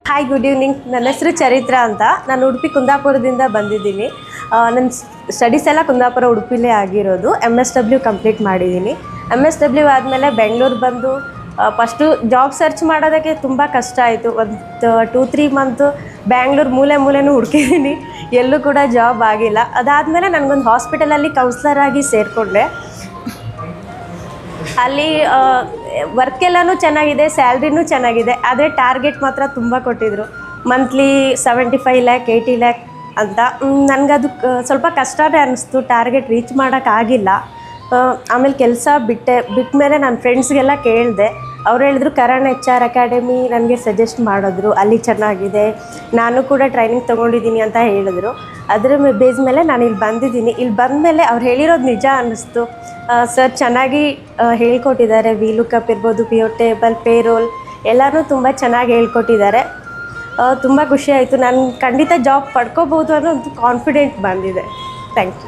Hi, good evening. ನನ್ನ ಹೆಸರು ಚರಿತ್ರಾ ಅಂತ. ನಾನು ಉಡುಪಿ ಕುಂದಾಪುರದಿಂದ ಬಂದಿದ್ದೀನಿ. ನನ್ನ ಸ್ಟಡೀಸ್ ಎಲ್ಲ ಕುಂದಾಪುರ ಉಡುಪಿಲೇ ಆಗಿರೋದು. MSW ಕಂಪ್ಲೀಟ್ ಮಾಡಿದ್ದೀನಿ. MSW ಆದಮೇಲೆ ಬೆಂಗಳೂರು ಬಂದು ಫಸ್ಟು ಜಾಬ್ ಸರ್ಚ್ ಮಾಡೋದಕ್ಕೆ ತುಂಬ ಕಷ್ಟ ಆಯಿತು. ಒಂದು 2-3 ಮಂತು ಬ್ಯಾಂಗ್ಳೂರು ಮೂಲೆನೂ ಹುಡುಕಿದ್ದೀನಿ, ಎಲ್ಲೂ ಕೂಡ ಜಾಬ್ ಆಗಿಲ್ಲ. ಅದಾದಮೇಲೆ ನನಗೊಂದು ಹಾಸ್ಪಿಟಲಲ್ಲಿ ಕೌನ್ಸ್ಲರ್ ಆಗಿ ಸೇರಿಕೊಂಡೆ. ಅಲ್ಲಿ ವರ್ಕ್ ಎಲ್ಲನೂ ಚೆನ್ನಾಗಿದೆ, ಸ್ಯಾಲ್ರಿನೂ ಚೆನ್ನಾಗಿದೆ. ಆದರೆ ಟಾರ್ಗೆಟ್ ಮಾತ್ರ ತುಂಬ ಕೊಟ್ಟಿದ್ದರು. ಮಂತ್ಲಿ 75 ಲ್ಯಾಕ್ 80 ಲ್ಯಾಕ್ ಅಂತ. ನನಗದು ಸ್ವಲ್ಪ ಕಷ್ಟನೇ ಅನ್ನಿಸ್ತು. ಟಾರ್ಗೆಟ್ ರೀಚ್ ಮಾಡೋಕ್ಕಾಗಿಲ್ಲ. ಆಮೇಲೆ ಕೆಲಸ ಬಿಟ್ಟ ಮೇಲೆ ನನ್ನ ಫ್ರೆಂಡ್ಸ್ಗೆಲ್ಲ ಕೇಳಿದೆ. ಅವ್ರು ಹೇಳಿದ್ರು ಕರಣ್ HR ಅಕಾಡೆಮಿ ನನಗೆ ಸಜೆಸ್ಟ್ ಮಾಡಿದ್ರು, ಅಲ್ಲಿ ಚೆನ್ನಾಗಿದೆ, ನಾನು ಕೂಡ ಟ್ರೈನಿಂಗ್ ತೊಗೊಂಡಿದ್ದೀನಿ ಅಂತ ಹೇಳಿದ್ರು. ಅದರ ಬೇಸ್ ಮೇಲೆ ನಾನು ಇಲ್ಲಿ ಬಂದಿದ್ದೀನಿ. ಇಲ್ಲಿ ಬಂದಮೇಲೆ ಅವ್ರು ಹೇಳಿರೋದು ನಿಜ ಅನ್ನಿಸ್ತು. ಸರ್ ಚೆನ್ನಾಗಿ ಹೇಳ್ಕೊಟ್ಟಿದ್ದಾರೆ. VLOOKUP ಇರ್ಬೋದು, PO ಟೇಬಲ್, ಪೇರೋಲ್ ಎಲ್ಲನೂ ತುಂಬ ಚೆನ್ನಾಗಿ ಹೇಳ್ಕೊಟ್ಟಿದ್ದಾರೆ. ತುಂಬ ಖುಷಿಯಾಯಿತು. ನಾನು ಖಂಡಿತ ಜಾಬ್ ಪಡ್ಕೋಬೋದು ಅನ್ನೋ ಒಂದು ಕಾನ್ಫಿಡೆಂಟ್ ಬಂದಿದೆ. Thank you.